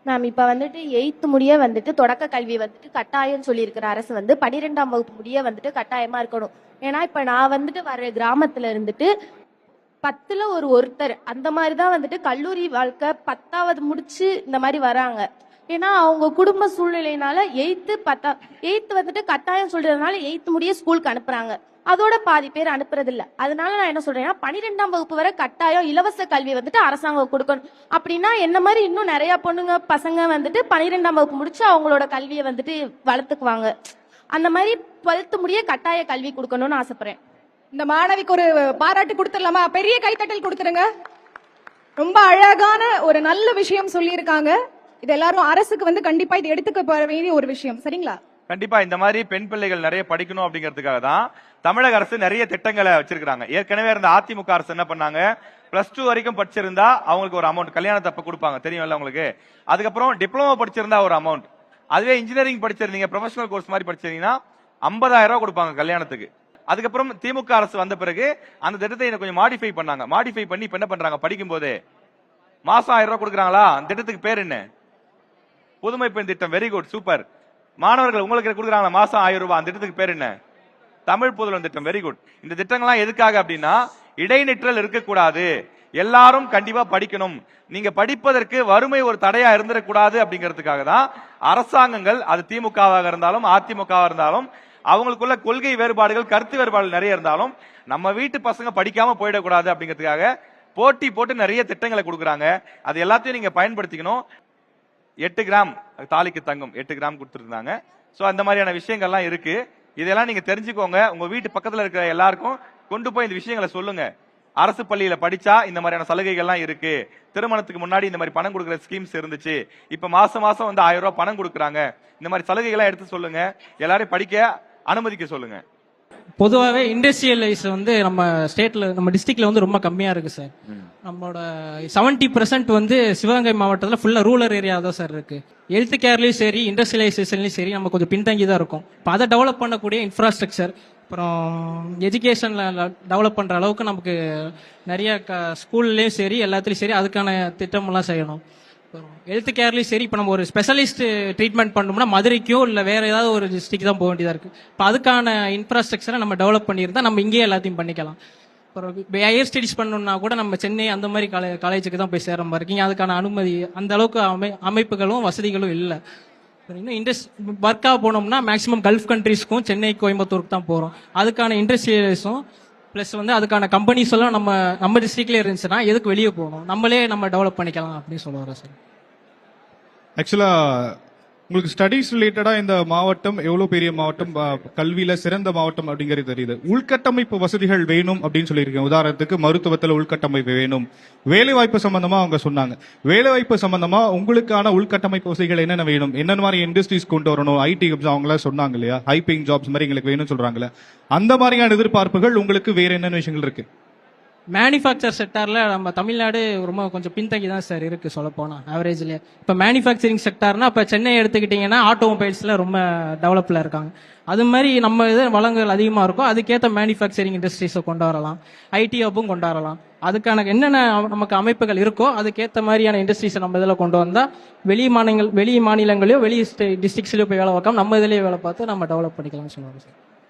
Ma'am இப்ப வந்துட்டு 8th முடிய வந்துட்டு தொடக்க கல்வி வந்துட்டு கட்டாயம் சொல்லியிருக்கிற அரசு வந்து 12ஆம் வகுப்பு முடிய வந்துட்டு கட்டாயமா இருக்கணும். ஏன்னா இப்ப நான் வந்துட்டு வர கிராமத்துல இருந்துட்டு 10ல ஒருத்தர் அந்த மாதிரி தான் வந்துட்டு கல்லூரி வாழ்க்கை 10வது முடிச்சு இந்த மாதிரி வராங்க. ஏன்னா அவங்க குடும்ப சூழ்நிலையினால 8th வந்துட்டு கட்டாயம் சொல்றதுனால 8th முடிய ஸ்கூலுக்கு அனுப்புறாங்க. அதோட பாதி பேர் அனுப்புறது இல்ல. அதனால நான் என்ன சொல்றேன்னா 12ஆம் வகுப்பு வரை கட்டாயம் இலவச கல்வி வந்துட்டு அரசாங்கம் கொடுக்கணும். அப்படின்னா என்ன மாதிரி இன்னும் நிறைய பொண்ணுங்க பசங்க வந்துட்டு 12ஆம் வகுப்பு முடிச்சு அவங்களோட கல்வியை வந்துட்டு வளர்த்துக்குவாங்க. அந்த மாதிரி 12th முடிய கட்டாய கல்வி கொடுக்கணும்னு ஆசைப்படுறேன். இந்த மாணவிக்கு ஒரு பாராட்டு கொடுத்துடலாமா? பெரிய கைத்தட்டல் கொடுத்துருங்க. ரொம்ப அழகான ஒரு நல்ல விஷயம் சொல்லியிருக்காங்க. இது எல்லாரும் அரசுக்கு வந்து கண்டிப்பா இது எடுத்துக்க போற வேண்டிய ஒரு விஷயம். சரிங்களா? கண்டிப்பா இந்த மாதிரி பெண் பிள்ளைகள் நிறைய படிக்கணும் அப்படிங்கிறதுக்காக தான் தமிழக அரசு நிறைய திட்டங்களை வச்சிருக்காங்க. ஏற்கனவே இருந்த அதிமுக அரசு என்ன பண்ணாங்க, +2 வரைக்கும் படிச்சிருந்தா அவங்களுக்கு ஒரு அமௌண்ட் கல்யாணத்தப்ப கொடுப்பாங்க, தெரியும்ல உங்களுக்கு. அதுக்கப்புறம் டிப்ளமோ படிச்சிருந்தா ஒரு அமௌண்ட். அதுவே இன்ஜினியரிங் படிச்சிருந்தீங்க, ப்ரொஃபஷனல் கோர்ஸ் மாதிரி படிச்சிருந்தீங்கன்னா 50,000 ரூபாய் கொடுப்பாங்க கல்யாணத்துக்கு. அதுக்கப்புறம் திமுக அரசு வந்த பிறகு அந்த திட்டத்தை கொஞ்சம் மாடிஃபை பண்ணாங்க. மாடிஃபை பண்ணி இப்ப என்ன பண்றாங்க, படிக்கும் போதே மாசம் 1000 ரூபாய் கொடுக்குறாங்களா? அந்த திட்டத்துக்கு பேர் என்ன? புதுமை பெண் திட்டம். Very good, super. மாணவர்கள் உங்களுக்கு கொடுக்குறாங்களா மாசம் 1000 ரூபாய்? அந்த திட்டத்துக்கு பேர் என்ன? தமிழ் புதல்வன் திட்டம். Very good. இந்த திட்டங்கள்லாம் எதுக்காக அப்படின்னா இடைநிற்றல் இருக்கக்கூடாது, எல்லாரும் கண்டிப்பா படிக்கணும், நீங்க படிப்பதற்கு வறுமை ஒரு தடையா இருந்துடக்கூடாது அப்படிங்கிறதுக்காக தான் அரசாங்கங்கள், அது திமுகவாக இருந்தாலும் அதிமுகவாக இருந்தாலும், அவங்களுக்குள்ள கொள்கை வேறுபாடுகள் கருத்து வேறுபாடுகள் நிறைய இருந்தாலும் நம்ம வீட்டு பசங்க படிக்காம போயிடக்கூடாது அப்படிங்கிறதுக்காக போட்டி போட்டு நிறைய திட்டங்களை கொடுக்குறாங்க. அது எல்லாத்தையும் நீங்க பயன்படுத்திக்கணும். 8 கிராம் தாலிக்கு தங்கம் 8 கிராம் கொடுத்துருந்தாங்க. சோ அந்த மாதிரியான விஷயங்கள்லாம் இருக்கு. இதெல்லாம் நீங்க தெரிஞ்சுக்கோங்க. உங்க வீட்டு பக்கத்துல இருக்கிற எல்லாருக்கும் கொண்டு போய் இந்த விஷயங்களை சொல்லுங்க. அரசு பள்ளியில படிச்சா இந்த மாதிரியான சலுகைகள்லாம் இருக்கு, திருமணத்துக்கு முன்னாடி இந்த மாதிரி பணம் கொடுக்குற ஸ்கீம்ஸ் இருந்துச்சு, இப்ப மாசம் மாசம் வந்து 1000 ரூபாய் பணம் கொடுக்குறாங்க, இந்த மாதிரி சலுகைகள்லாம் எடுத்து சொல்லுங்க, எல்லாரையும் படிக்க அனுமதிக்க சொல்லுங்க. பொதுவாகவே இண்டஸ்ட்ரியலைஸ் வந்து நம்ம ஸ்டேட்ல, நம்ம டிஸ்ட்ரிக்ட்ல வந்து ரொம்ப கம்மியா இருக்கு சார். நம்மளோட 70% வந்து சிவகங்கை மாவட்டத்தில் ஃபுல்லா ரூரல் ஏரியா தான் சார் இருக்கு. ஹெல்த் கேர்லயும் சரி, இண்டஸ்ட்ரியலைசேஷன்லயும் சரி நம்ம கொஞ்சம் பின்தங்கி தான் இருக்கும். இப்போ அதை டெவலப் பண்ணக்கூடிய இன்ஃப்ராஸ்ட்ரக்சர், அப்புறம் எஜுகேஷன்ல டெவலப் பண்ற அளவுக்கு நமக்கு நிறைய ஸ்கூல்லையும் சரி எல்லாத்துலயும் சரி அதுக்கான திட்டமெல்லாம் செய்யணும். ஹெல்த் கேர்லயும் சரி, இப்போ நம்ம ஒரு ஸ்பெஷலிஸ்ட் ட்ரீட்மெண்ட் பண்ணோம்னா மதுரைக்கோ இல்லை வேற ஏதாவது ஒரு டிஸ்ட்ரிக்ட் தான் போக வேண்டியதா இருக்கு. இப்போ அதுக்கான இன்ஃப்ராஸ்ட்ரக்சரை நம்ம டெவலப் பண்ணியிருந்தா நம்ம இங்கேயே எல்லாத்தையும் பண்ணிக்கலாம். அப்புறம் ஹையர் ஸ்டடிஸ் பண்ணணும்னா கூட நம்ம சென்னை அந்த மாதிரி காலேஜுக்கு தான் போய் சேர மாதிரி இருக்கீங்க. அதுக்கான அனுமதி அந்த அளவுக்கு அமைப்புகளும் வசதிகளும் இல்லை. இன்னும் ஒர்க்காக போனோம்னா மேக்ஸிமம் கல்ஃப் கண்ட்ரீஸ்க்கும் சென்னை கோயம்புத்தூருக்கு தான் போகிறோம். அதுக்கான இண்டஸ்ட்ரியலிஸும் ப்ளஸ் வந்து அதுக்கான கம்பெனிஸ் எல்லாம் நம்ம டிஸ்ட்ரிக்ட்லேயே இருந்துச்சுன்னா எதுக்கு வெளியே போகணும், நம்மளே நம்ம டெவலப் பண்ணிக்கலாம் அப்படின்னு சொல்லுவார் சார். ஆக்சுவலா உங்களுக்கு ஸ்டடீஸ் ரிலேட்டடா இந்த மாவட்டம் எவ்வளவு பெரிய மாவட்டம், கல்வியில சிறந்த மாவட்டம் அப்படிங்கிறது தெரியுது. உள்கட்டமைப்பு வசதிகள் வேணும் அப்படின்னு சொல்லியிருக்கேன். உதாரணத்துக்கு மருத்துவத்தில் உள்கட்டமைப்பு வேணும், வேலைவாய்ப்பு சம்பந்தமா அவங்க சொன்னாங்க. வேலைவாய்ப்பு சம்பந்தமா உங்களுக்கான உள்கட்டமைப்பு வசதிகள் என்னென்ன வேணும், என்னென்ன மாதிரி இண்டஸ்ட்ரீஸ் கொண்டு வரணும், ஐடி ஜாப்ஸ் அவங்களா சொன்னாங்க இல்லையா, ஹை பேயிங் ஜாப்ஸ் மாதிரி எங்களுக்கு வேணும்னு சொல்றாங்களே, அந்த மாதிரியான எதிர்பார்ப்புகள் உங்களுக்கு வேற என்னென்ன விஷயங்கள் இருக்கு? மேனுஃபேக்சர் செக்டார்ல நம்ம தமிழ்நாடு ரொம்ப கொஞ்சம் பின்தங்கி தான் சார் இருக்கு சொல்ல போனா ஆவரேஜ்ல. இப்ப மேனுஃபேக்சரிங் செக்டார்னா இப்ப சென்னை எடுத்துக்கிட்டீங்கன்னா ஆட்டோமொபைல்ஸ்ல ரொம்ப டெவலப்ல இருக்காங்க. அது மாதிரி நம்ம இது வளங்கள் அதிகமா இருக்கும், அதுக்கேற்ற மேனுஃபேக்சரிங் இண்டஸ்ட்ரீஸை கொண்டு வரலாம், ஐடி ஹப்பும் கொண்டு வரலாம். அதுக்கான என்னென்ன நமக்கு அமைப்புகள் இருக்கோ அதுக்கேற்ற மாதிரியான இண்டஸ்ட்ரீஸை நம்ம இதில் கொண்டு வந்தா வெளி மாநிலங்களையோ வெளி டிஸ்ட்ரிக்ட்ஸ்லயோ போய் வேலை பார்க்காம நம்ம இதிலேயே வேலை பார்த்து நம்ம டெவலப் பண்ணிக்கலாம்னு சொல்லுவாங்க சார்.